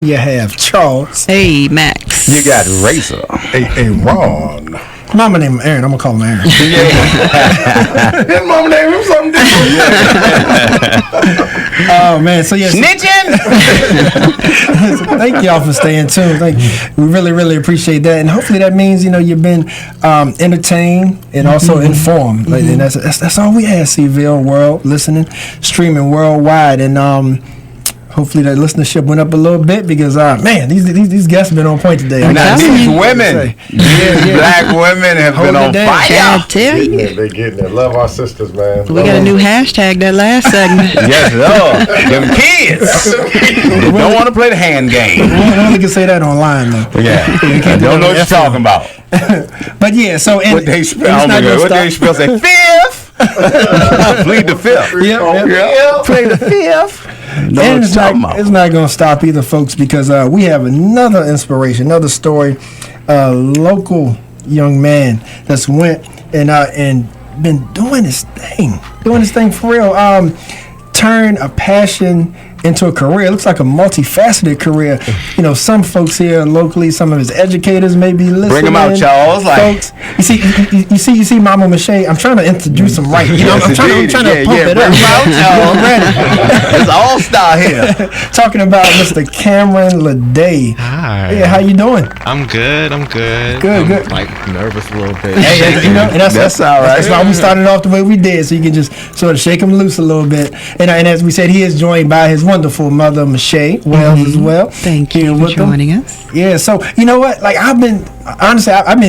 You have Charles. Hey, Max. You got Razor. Hey, Ron. Mama named him Aaron. I'm gonna call him Aaron. His mama named him something different. Oh man, so yeah. Snitching. Thank y'all for staying tuned. We really appreciate that, and hopefully that means you've been entertained and also informed. And that's all we ask. Seville world listening, streaming worldwide, and hopefully that listenership went up a little bit because man, these guests have been on point today. Now these women, these black women have been on fire. I tell you. Yeah, they getting it. Love our sisters, man. We got a new hashtag that last segment. Yes, Lord. Them kids. They don't want to play the hand game. I only can say that online though. Yeah. I don't know what you're talking about. But yeah, so What they spell? Oh my God. What they spell? Say fifth. Plead the fifth. Yep. Plead the fifth. No, And it's not going to stop either, folks, because we have another inspiration, another story. A local young man that's went and been doing this thing for real. Turn a passion into a career. It looks like a multifaceted career. Some folks here locally, some of his educators may be listening. Bring them out, Charles. Folks, you see, Mama Mache. I'm trying to introduce them right. I'm trying to pump it up. Bring them out, Charles. It's all star here. Talking about Mr. Cameron LeDay. Hi. Yeah, how you doing? I'm good. Good. Like nervous a little bit. And That's all right. That's why we started off the way we did, so you can just sort of shake him loose a little bit. And as we said, he is joined by his wonderful mother, Mache Wells, as well. Thank you for joining us. Yeah, so you know what? Like I've been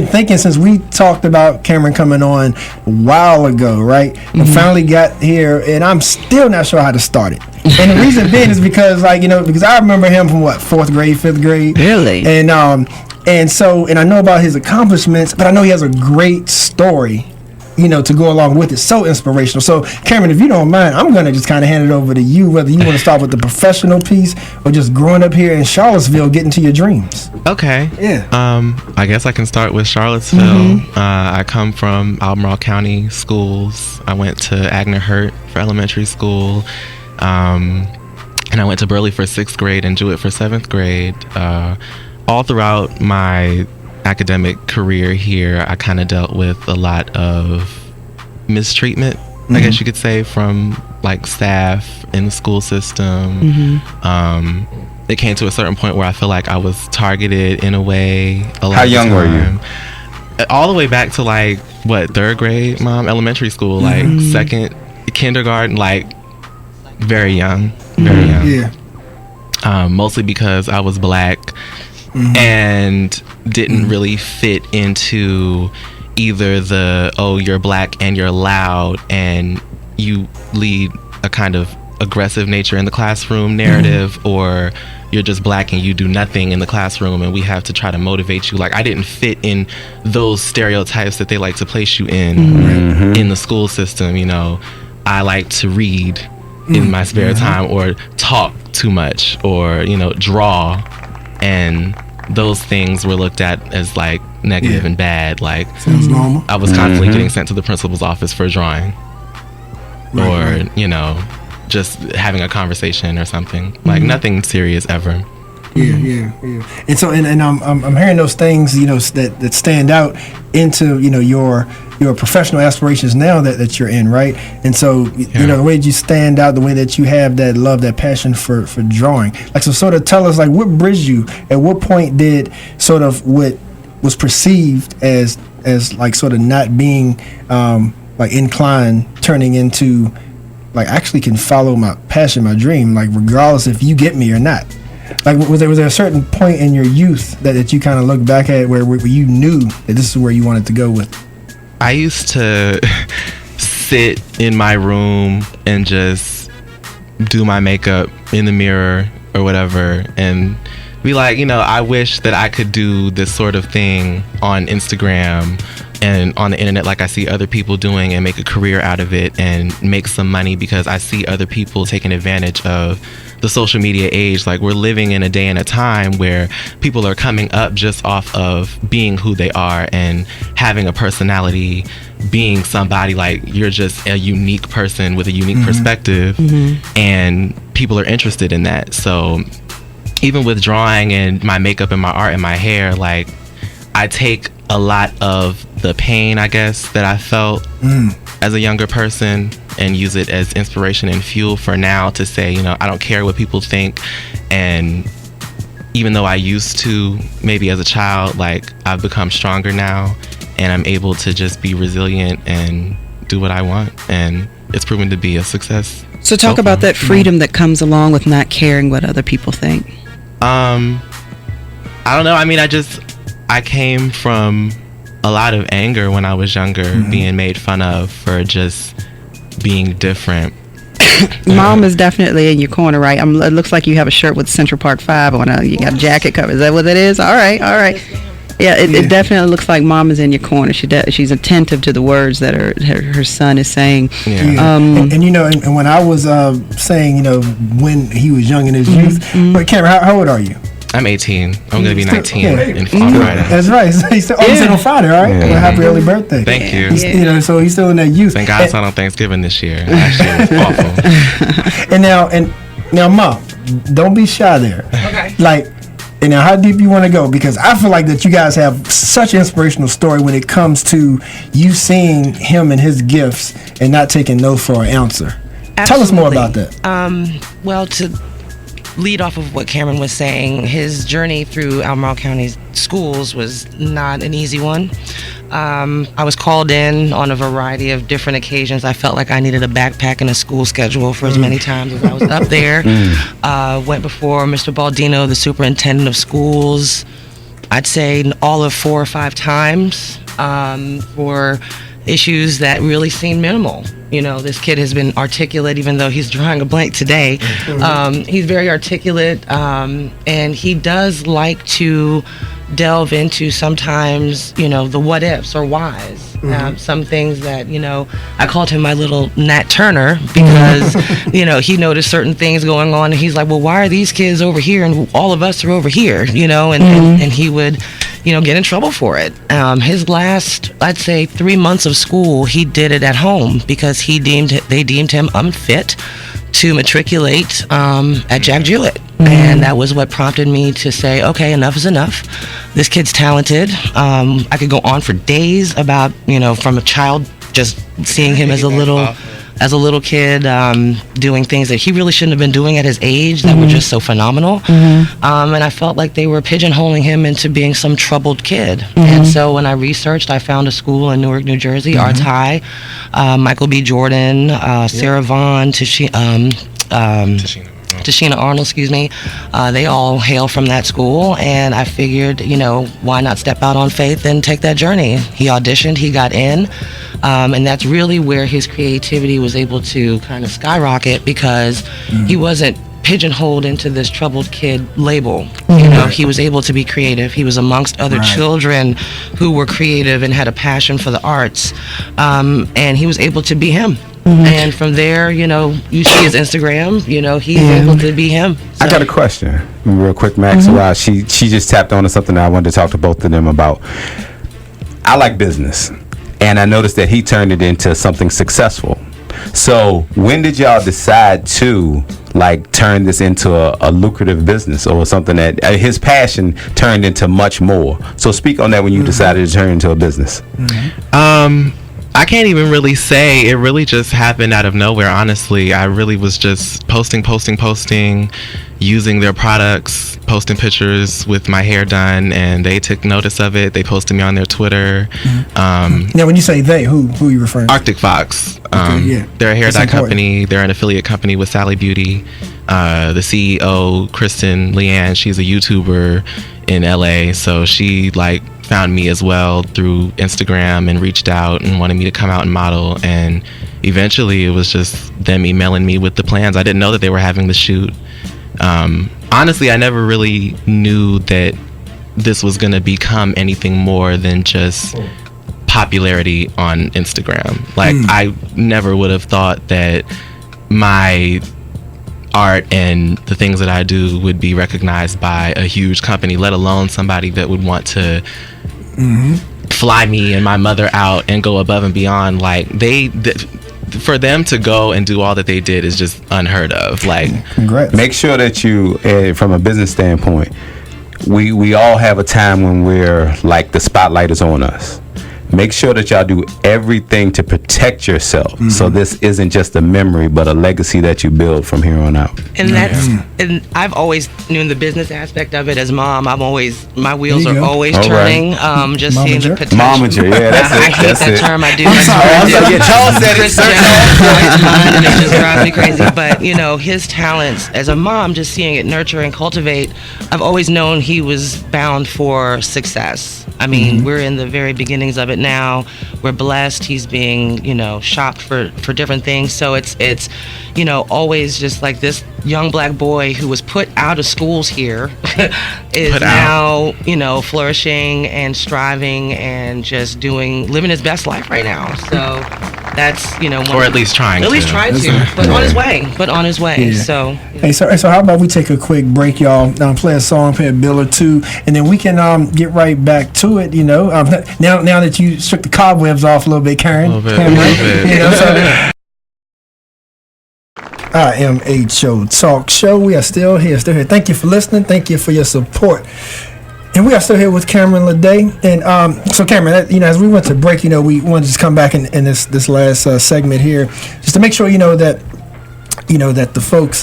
thinking since we talked about Cameron coming on a while ago, right? And finally got here, and I'm still not sure how to start it. And the reason being is because because I remember him from what, 4th grade, 5th grade. Really? And I know about his accomplishments, but I know he has a great story, to go along with it. So inspirational. So, Cameron, if you don't mind, I'm going to just kind of hand it over to you, whether you want to start with the professional piece or just growing up here in Charlottesville, getting to your dreams. Okay. Yeah. I guess I can start with Charlottesville. I come from Albemarle County schools. I went to Agner Hurt for elementary school. And I went to Burley for 6th grade and Jewett for 7th grade. All throughout my academic career here, I kind of dealt with a lot of mistreatment, I guess you could say, from like staff in the school system. It came to a certain point where I feel like I was targeted in a way. How young were you? All the way back to like what, 3rd grade, elementary school, like 2nd kindergarten, like very young. Yeah. Mostly because I was black and didn't really fit into either the you're black and you're loud and you lead a kind of aggressive nature in the classroom narrative, or you're just black and you do nothing in the classroom and we have to try to motivate you. Like I didn't fit in those stereotypes that they like to place you in the school system. I like to read in my spare time, or talk too much, or draw, and those things were looked at as like negative and bad. Like sounds normal. I was constantly getting sent to the principal's office for drawing, or just having a conversation or something. Like nothing serious ever. Yeah. And so, and I'm hearing those things, that stand out into, your professional aspirations now that you're in, right? And so, the way that you stand out, the way that you have that love, that passion for drawing. Like, so sort of tell us, like, what bridged you? At what point did sort of what was perceived as like sort of not being like inclined, turning into like actually can follow my passion, my dream, like regardless if you get me or not? Like, was there a certain point in your youth that you kind of look back at where you knew that this is where you wanted to go with? I used to sit in my room and just do my makeup in the mirror or whatever and be like, I wish that I could do this sort of thing on Instagram and on the internet like I see other people doing and make a career out of it and make some money, because I see other people taking advantage of the social media age. Like, we're living in a day and a time where people are coming up just off of being who they are and having a personality, being somebody, like you're just a unique person with a unique perspective, and people are interested in that. So even with drawing and my makeup and my art and my hair, like I take a lot of the pain, I guess, that I felt as a younger person and use it as inspiration and fuel for now to say, you know, I don't care what people think. And even though I used to, maybe as a child, like I've become stronger now and I'm able to just be resilient and do what I want. And it's proven to be a success. So talk about that freedom that comes along with not caring what other people think. I don't know. I mean, I came from a lot of anger when I was younger, being made fun of for just being different. Mom is definitely in your corner, right? It looks like you have a shirt with Central Park 5 on. You got a jacket cover. Is that what it is? All right. Yeah, it definitely looks like Mom is in your corner. She's attentive to the words that her son is saying. Yeah. And you know, and when I was saying, you know, when he was young in his youth, but Cameron, how old are you? I'm 18. I'm going to be 19 on Friday. That's right. He's still on Friday, all right? Well, happy early birthday. Thank you. You know, so he's still in that youth. Thank God it's not on Thanksgiving this year. Last year was awful. And now, Mom, don't be shy there. Okay. Like, and now how deep you want to go? Because I feel like that you guys have such an inspirational story when it comes to you seeing him and his gifts and not taking no for an answer. Absolutely. Tell us more about that. Well, to lead off of what Cameron was saying, his journey through Albemarle County schools was not an easy one. I was called in on a variety of different occasions. I felt like I needed a backpack and a school schedule for as many times as I was up there. Went before Mr. Baldino, the superintendent of schools, I'd say all of 4 or 5 times for issues that really seem minimal. You know, this kid has been articulate, even though he's drawing a blank today. He's very articulate, and he does like to delve into sometimes, you know, the what ifs or whys. Some things that, you know, I called him my little Nat Turner because, you know, he noticed certain things going on, and he's like, well, why are these kids over here and all of us are over here, you know, and he would, you know, get in trouble for it. His last, I'd say, 3 months of school, he did it at home because they deemed him unfit to matriculate at Jack Jewett. And that was what prompted me to say, okay, enough is enough. This kid's talented. I could go on for days about, you know, from a child, just seeing him as a little kid doing things that he really shouldn't have been doing at his age that were just so phenomenal. And I felt like they were pigeonholing him into being some troubled kid. And so when I researched, I found a school in Newark, New Jersey, Arts High, Michael B. Jordan, Sarah Vaughn, Tashina Arnold, they all hail from that school, and I figured, you know, why not step out on faith and take that journey? He auditioned, he got in, and that's really where his creativity was able to kind of skyrocket because he wasn't pigeonholed into this troubled kid label. You know, he was able to be creative. He was amongst other children who were creative and had a passion for the arts, and he was able to be him. And from there, you know, you see his Instagram, you know, he's able to be him. So. I got a question real quick, Max. She just tapped on to something that I wanted to talk to both of them about. I like business, and I noticed that he turned it into something successful. So when did y'all decide to like turn this into a lucrative business or something that his passion turned into much more? So speak on that when you decided to turn it into a business. I can't even really say. It really just happened out of nowhere, honestly. I really was just posting, using their products, posting pictures with my hair done, and they took notice of it. They posted me on their Twitter. Now, when you say they, who are you referring to? Arctic Fox. They're a hair dye company. They're an affiliate company with Sally Beauty. The CEO, Kristen Leanne, she's a YouTuber in LA, so she like found me as well through Instagram and reached out and wanted me to come out and model, and eventually it was just them emailing me with the plans. I didn't know that they were having the shoot. Honestly, I never really knew that this was going to become anything more than just popularity on Instagram. Like I never would have thought that my art and the things that I do would be recognized by a huge company, let alone somebody that would want to fly me and my mother out and go above and beyond. Like for them to go and do all that they did is just unheard of. Like, Congrats. Make sure that you, from a business standpoint, we all have a time when we're like the spotlight is on us. Make sure that y'all do everything to protect yourself, so this isn't just a memory, but a legacy that you build from here on out. And and I've always known the business aspect of it as mom. My wheels There you are go. always All turning. right. Just Momager? seeing the potential. Momager, yeah, that's it. I hate That's that it. term. I do. Yeah, Charles said it. Chris Jones always mine, and it just drives me crazy. But his talents as a mom, just seeing it nurture and cultivate, I've always known he was bound for success. I mean, we're in the very beginnings of it now. We're blessed. He's being, shopped for different things. So it's always just like this young black boy who was put out of schools here is now, flourishing and striving and just living his best life right now. So that's, or at least trying at least to. try to, but on his way. Yeah. So Hey, so how about we take a quick break, y'all? Play a song, play a bill or two, and then we can get right back to it. Now that you shook the cobwebs off a little bit, Karen. A little bit. So IMHO Talk Show. We are still here. Thank you for listening. Thank you for your support. And we are still here with Cameron LeDay. And so, Cameron, as we went to break, we wanted to just come back in this last segment here, just to make sure that the folks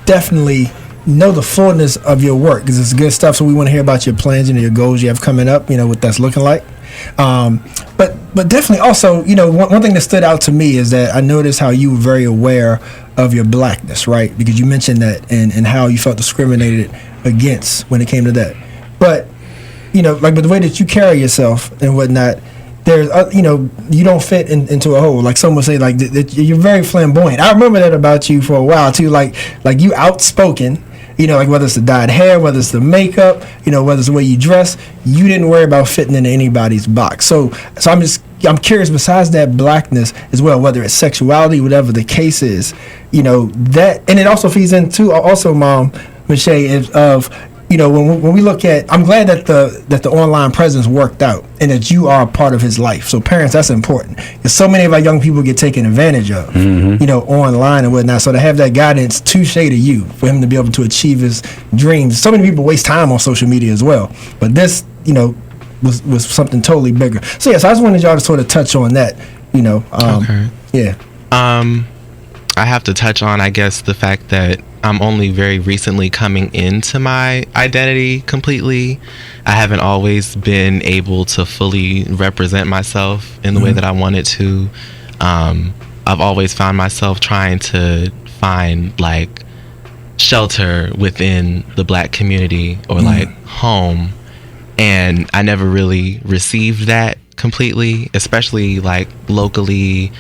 definitely know the fullness of your work, because it's good stuff. So we want to hear about your plans, your goals you have coming up, what that's looking like. But definitely also, one thing that stood out to me is that I noticed how you were very aware of your blackness, right? Because you mentioned that and how you felt discriminated against when it came to that. But, but the way that you carry yourself and whatnot, there's, you don't fit into a hole. Like someone say, like you're very flamboyant. I remember that about you for a while too. Like you outspoken. Like whether it's the dyed hair, whether it's the makeup, whether it's the way you dress, you didn't worry about fitting into anybody's box. So I'm curious, besides that blackness as well, whether it's sexuality, whatever the case is, that, and it also feeds into also, Mom, Michelle, of when we look at, I'm glad that the online presence worked out and that you are a part of his life. So parents, that's important, because so many of our young people get taken advantage of, online and whatnot. So to have that guidance touche to you, for him to be able to achieve his dreams. So many people waste time on social media as well, but this, was something totally bigger. So yes, I just wanted y'all to sort of touch on that, Okay. Yeah. I have to touch on, I guess, the fact that I'm only very recently coming into my identity completely. I haven't always been able to fully represent myself in the way that I wanted to. I've always found myself trying to find like shelter within the black community or like home, and I never really received that completely, especially like locally,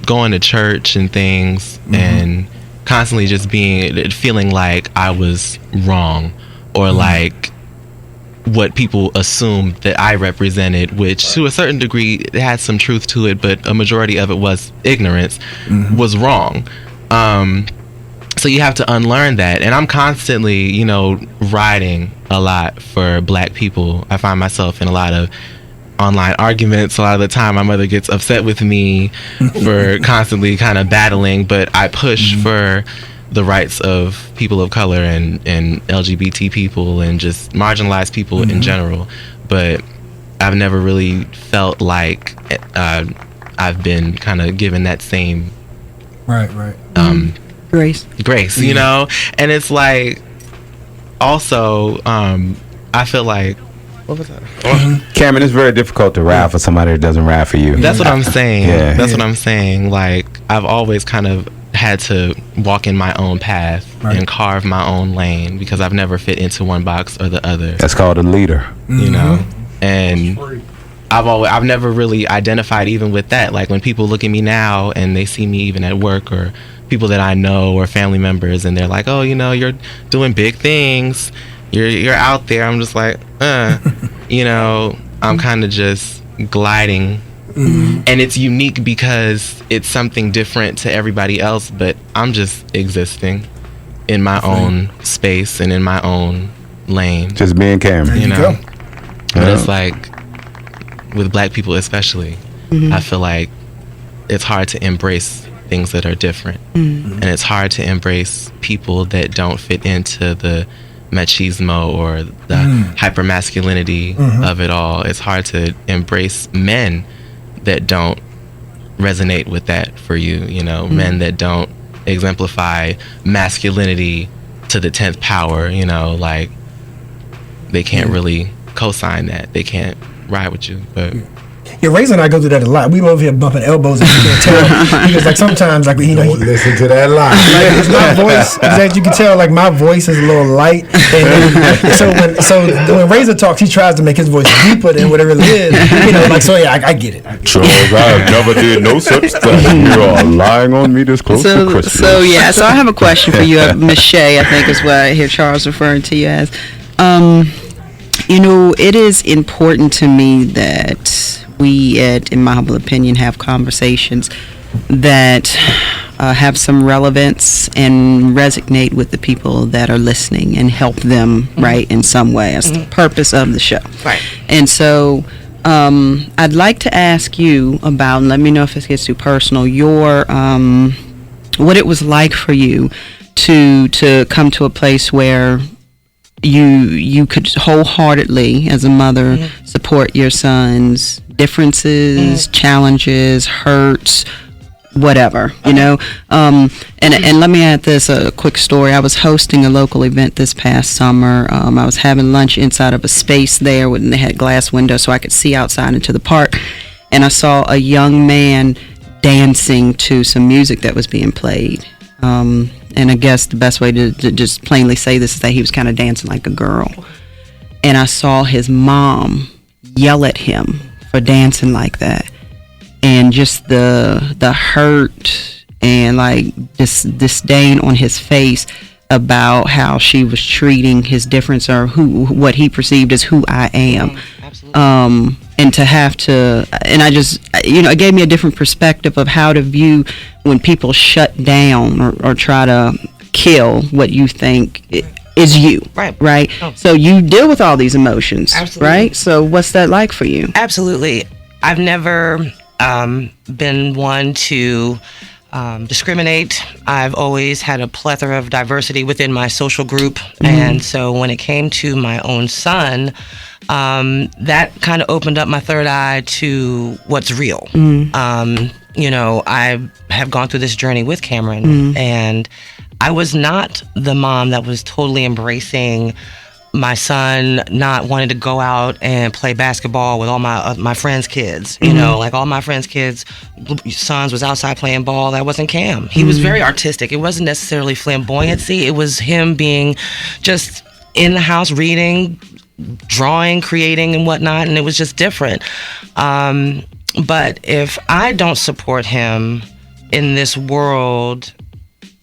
going to church and things, and constantly just feeling like I was wrong, or like what people assumed that I represented, which to a certain degree it had some truth to it, but a majority of it was ignorance, was wrong. So you have to unlearn that, and I'm constantly, writing a lot for black people. I find myself in a lot of online arguments. A lot of the time my mother gets upset with me for constantly kind of battling, but I push for the rights of people of color and LGBT people and just marginalized people in general. But I've never really felt like I've been kind of given that same Grace. And it's like also I feel like, what was that? Cameron, it's very difficult to ride for somebody that doesn't ride for you. That's what I'm saying. Yeah. That's what I'm saying. Like, I've always kind of had to walk in my own path and carve my own lane, because I've never fit into one box or the other. That's called a leader. And I've never really identified even with that. Like, when people look at me now and they see me even at work, or people that I know or family members, and they're like, oh, you're doing big things, you're out there. I'm just like, I'm kind of just gliding. And it's unique because it's something different to everybody else, but I'm just existing in my own space and in my own lane. Just being Cameron. But it's like, with black people especially, I feel like it's hard to embrace things that are different, and it's hard to embrace people that don't fit into the machismo or the hypermasculinity of it all. It's hard to embrace men that don't resonate with that for you, you know, men that don't exemplify masculinity to the 10th power, you know, like they can't really co-sign that. They can't ride with you. But yeah, Razor and I go through that a lot. We over here bumping elbows and you can't tell because like sometimes like you know Don't listen to that line. like it's my voice exactly, you can tell like my voice is a little light and so when Razor talks he tries to make his voice deeper than whatever it is, you know, like so yeah I get it. Charles, I have never did no such thing. You are lying on me this close to Christmas. So I have a question for you, Miss Shay, I think is what I hear Charles referring to you as. You know, it is important to me that we, in my humble opinion, have conversations that have some relevance and resonate with the people that are listening and help them, right, in some way. That's the purpose of the show. Right. And so I'd like to ask you about, and let me know if this gets too personal, your what it was like for you to come to a place where you could wholeheartedly, as a mother, support your son's differences, challenges, hurts, whatever, you know. And let me add this, a quick story. I was hosting a local event this past summer. I was having lunch inside of a space there when they had glass windows so I could see outside into the park. And I saw a young man dancing to some music that was being played. And I guess the best way to just plainly say this is that he was kind of dancing like a girl. And I saw his mom yell at him for dancing like that. And just the hurt and like this disdain on his face about how she was treating his difference or what he perceived as who I am. Absolutely. And to have to, and I just, you know, it gave me a different perspective of how to view when people shut down or try to kill what you think is you. Right. Oh. So you deal with all these emotions. Absolutely. Right. So what's that like for you? Absolutely. I've never been one to discriminate. I've always had a plethora of diversity within my social group. And so when it came to my own son, that kind of opened up my third eye to what's real. You know, I have gone through this journey with Cameron, and I was not the mom that was totally embracing my son not wanting to go out and play basketball with all my friends' kids. You know, like all my friends' kids' sons was outside playing ball. That wasn't Cam. He was very artistic. It wasn't necessarily flamboyancy. It was him being just in the house reading, drawing, creating, and whatnot, and it was just different. But if I don't support him in this world,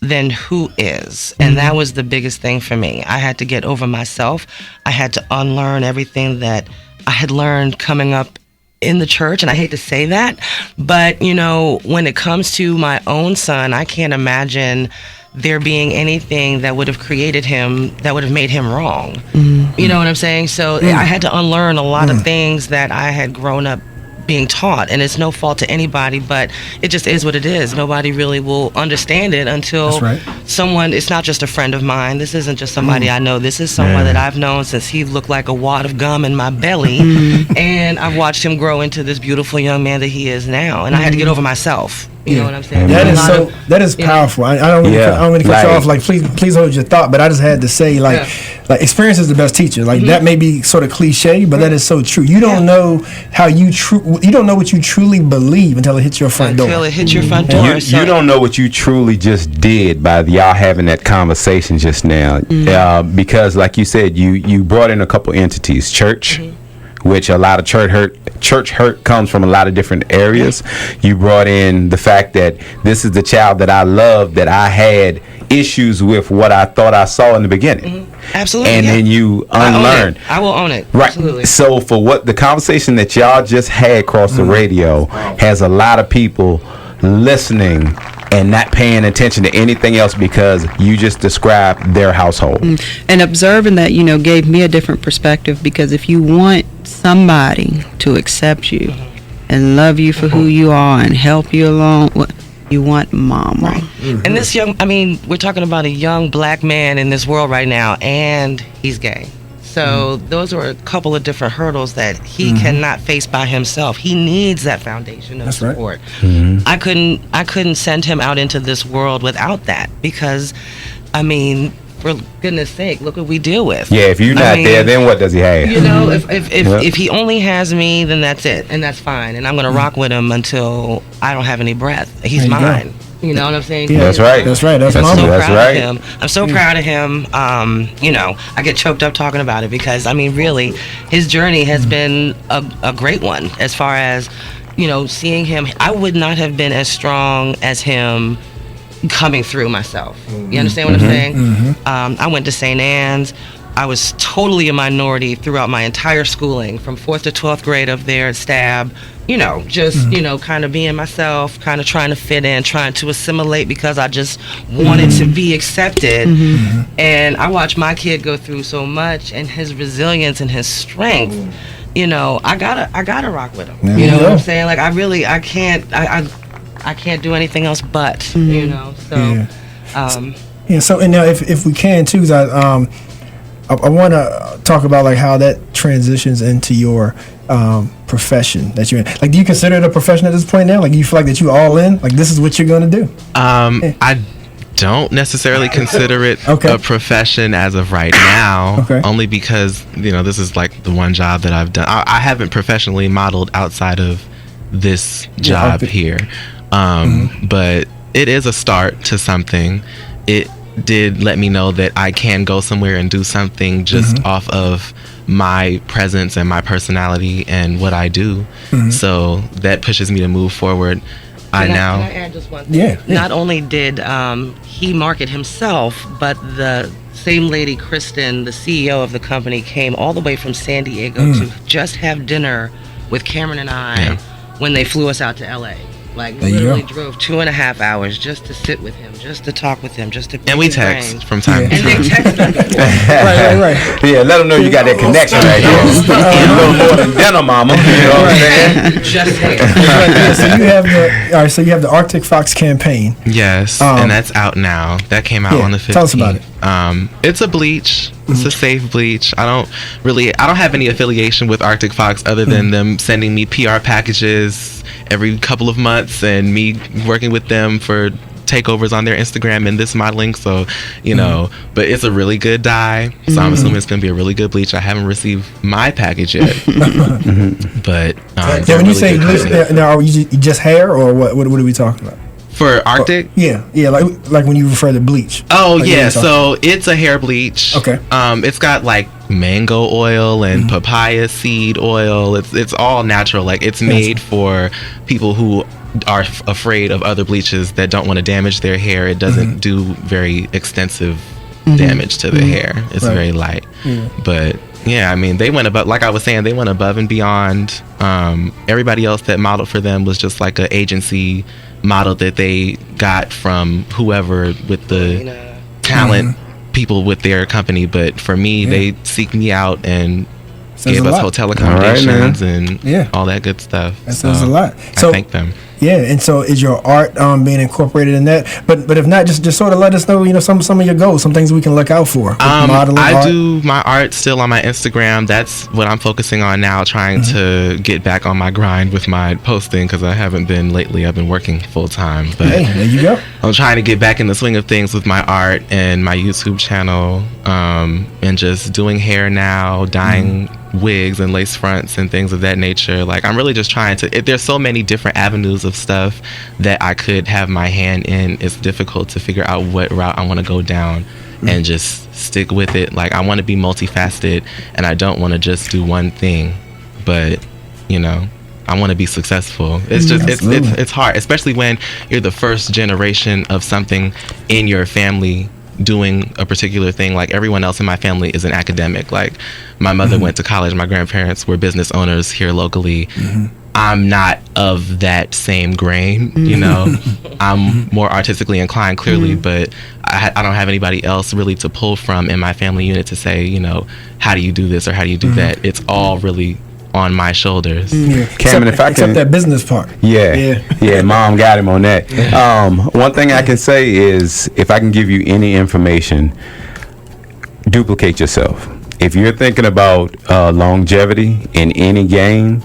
then who is? And that was the biggest thing for me. I had to get over myself. I had to unlearn everything that I had learned coming up in the church, and I hate to say that, but you know, when it comes to my own son, I can't imagine there being anything that would have created him that would have made him wrong. You know what I'm saying? So I had to unlearn a lot of things that I had grown up being taught, and it's no fault to anybody, but it just is what it is. Nobody really will understand it until someone, it's not just a friend of mine, this isn't just somebody I know, this is someone that I've known since he looked like a wad of gum in my belly, and I've watched him grow into this beautiful young man that he is now, and I had to get over myself. You know what I'm saying? That is powerful. I don't mean to cut you off. Like, please hold your thought. But I just had to say, like experience is the best teacher. Like that may be sort of cliche, but that is so true. You don't know how you don't know what you truly believe until it hits your front door. Until it hits your front door. You don't know what you truly just did by y'all having that conversation just now, because, like you said, you brought in a couple entities, church. Which a lot of church hurt comes from a lot of different areas. You brought in the fact that this is the child that I love, that I had issues with what I thought I saw in the beginning. Absolutely. And then you unlearn. I will own it. Right. Absolutely. So for what the conversation that y'all just had across the radio has a lot of people listening and not paying attention to anything else because you just described their household. And observing that, you know, gave me a different perspective, because if you want somebody to accept you and love you for who you are and help you along, you want mama. Right. And this we're talking about a young black man in this world right now, and he's gay. So those are a couple of different hurdles that he cannot face by himself. He needs that foundation of support. Right. I couldn't send him out into this world without that, because, for goodness sake, look what we deal with. Yeah, if you're not there, then what does he have? If he only has me, then that's it, and that's fine. And I'm gonna rock with him until I don't have any breath. He's mine. You know what I'm saying? Yeah, that's right. That's right. That's I'm so that's proud right. of him. I'm so proud of him. I get choked up talking about it, because really, his journey has been a great one. As far as seeing him, I would not have been as strong as him coming through myself. You understand what I'm saying? I went to St. Anne's. I was totally a minority throughout my entire schooling, from 4th to 12th grade up there at Stab. Kind of being myself, kind of trying to fit in, trying to assimilate, because I just wanted to be accepted. And I watched my kid go through so much, and his resilience and his strength. I gotta rock with him. You know what I'm saying? Like, I can't do anything else but. So. So, and now if we can too, 'cause I want to talk about like how that transitions into your profession that you're in. Like, do you consider it a profession at this point now? Like, you feel like that you all in? Like, this is what you're going to do? I don't necessarily consider it a profession as of right now. Only because, this is like the one job that I've done. I haven't professionally modeled outside of this job here. But it is a start to something. It did let me know that I can go somewhere and do something just off of my presence and my personality and what I do. So that pushes me to move forward. Can I add just one thing? Yeah. Not only did he market himself, but the same lady, Kristen, the CEO of the company, came all the way from San Diego to just have dinner with Cameron and I when they flew us out to LA. Like, literally drove 2.5 hours just to sit with him, just to talk with him, just to. And we text from time to time. And they text me. Right. Yeah, let them know you got that connection right here. Eat a little more than dinner, mama. You know what I'm saying? Just saying. So you have the Arctic Fox campaign. Yes, and that's out now. That came out on the 15th. Tell us about it. It's a bleach. It's a safe bleach. I don't have any affiliation with Arctic Fox other than them sending me PR packages every couple of months and me working with them for takeovers on their Instagram and this modeling. So, but it's a really good dye. So I'm assuming it's going to be a really good bleach. I haven't received my package yet. But when you say bleach, now are you just hair, or what are we talking about? For Arctic? Yeah, like when you refer to bleach. Oh, like so it's a hair bleach. Okay. It's got like mango oil and papaya seed oil. It's all natural. Like, it's made for people who are afraid of other bleaches that don't want to damage their hair. It doesn't do very extensive damage to the hair. It's very light. But yeah, they went above, like I was saying, they went above and beyond. Everybody else that modeled for them was just like an agency model that they got from whoever with the talent people with their company. But for me, they seeked me out and gave us hotel accommodations and all that good stuff. That sounds a lot. So I thank them. Yeah, and so is your art being incorporated in that? But if not, just sort of let us know, some of your goals, some things we can look out for. Modeling, I do my art still on my Instagram. That's what I'm focusing on now, trying to get back on my grind with my posting, because I haven't been lately. I've been working full time. But there you go. I'm trying to get back in the swing of things with my art and my YouTube channel, and just doing hair now, dyeing wigs and lace fronts and things of that nature. Like, I'm really just trying to, there's so many different avenues of stuff that I could have my hand in. It's difficult to figure out what route I want to go down and just stick with it. Like, I want to be multifaceted, and I don't want to just do one thing, but I want to be successful. It's just it's hard, especially when you're the first generation of something in your family doing a particular thing. Like, everyone else in my family is an academic. Like, my mother went to college, my grandparents were business owners here locally. I'm not of that same grain, I'm more artistically inclined, clearly, but I don't have anybody else really to pull from in my family unit to say, how do you do this or how do you do that? It's all really on my shoulders. Yeah. Cameron, if I except can- that business part. Yeah, Mom got him on that. One thing I can say is, if I can give you any information, duplicate yourself. If you're thinking about longevity in any game,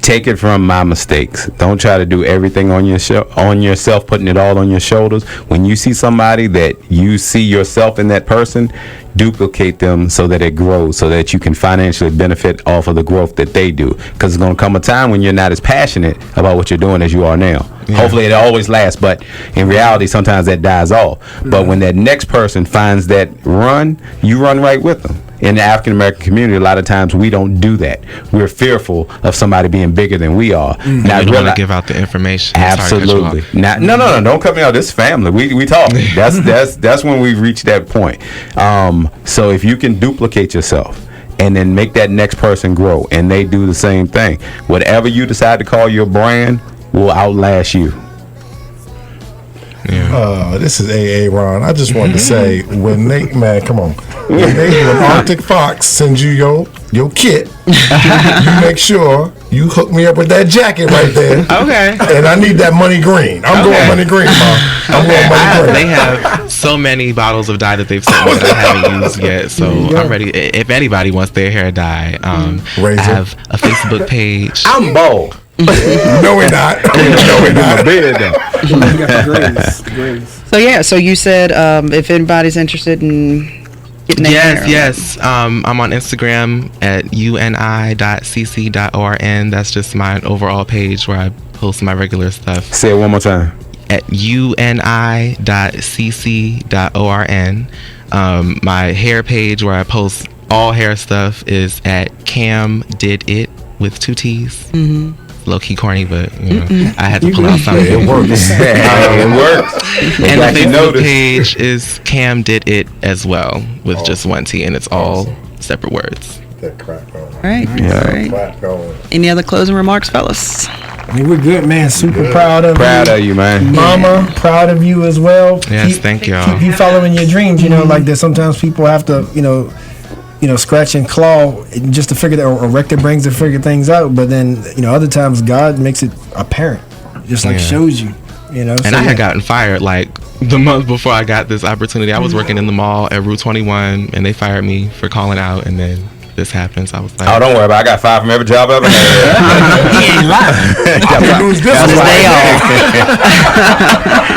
take it from my mistakes. Don't try to do everything on yourself, putting it all on your shoulders. When you see somebody that you see yourself in that person, duplicate them so that it grows, so that you can financially benefit off of the growth that they do. Because it's going to come a time when you're not as passionate about what you're doing as you are now. Yeah. Hopefully it always lasts, but in reality sometimes that dies off. But when that next person finds that run, you run right with them. In the African American community, a lot of times we don't do that. We're fearful of somebody being bigger than we are. Now, you don't want to give out the information. Absolutely. Now, no, don't cut me out. This is family. We talk. That's when we reach that point. So if you can duplicate yourself and then make that next person grow, and they do the same thing, whatever you decide to call your brand will outlast you. Yeah. This is AA Ron. I just wanted to say, when Arctic Fox sends you your kit, you make sure you hook me up with that jacket right there. Okay. And I need that money green. I'm going money green, Mom. I'm going money green. They have so many bottles of dye that they've sent me that I haven't used yet, so I'm ready. If anybody wants their hair dye, I have a Facebook page. I'm bold. No, we're not. No, we're not. So you said if anybody's interested in getting their hair. Yes. I'm on Instagram at uni.cc.orn. That's just my overall page where I post my regular stuff. Say it one more time. At uni.cc.orn. My hair page where I post all hair stuff is at Cam Did It with 2 T's. Mm-hmm. Low key corny, but I had to pull out something. It works. It works. And the Facebook page is Cam Did It as well, with just 1 T, and it's all separate words. That crap going. All right. Yeah. All right. Crap going. Any other closing remarks, fellas? We're good, man. Super proud of you, man. Mama. Proud of you as well. Yes, thank y'all. Keep you following your dreams. Like that. Sometimes people have to, scratch and claw just to figure that, or wreck their brains to figure things out. But then, other times God makes it apparent, just like shows you. And I had gotten fired like the month before I got this opportunity. I was working in the mall at Route 21, and they fired me for calling out, and then this happens. I was like, oh, don't worry about it. I got 5 from every job I ever had. He ain't lying.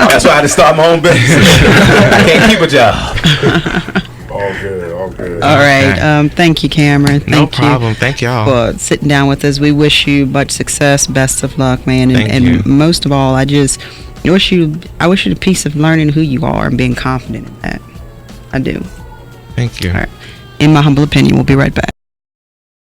That's why I had to start my own business. I can't keep a job. All good. All right. Thank you, Cameron. No problem. Thank y'all for sitting down with us. We wish you much success, best of luck, man. And most of all, I wish you the peace of learning who you are and being confident in that. I do. Thank you. All right. In my humble opinion, we'll be right back.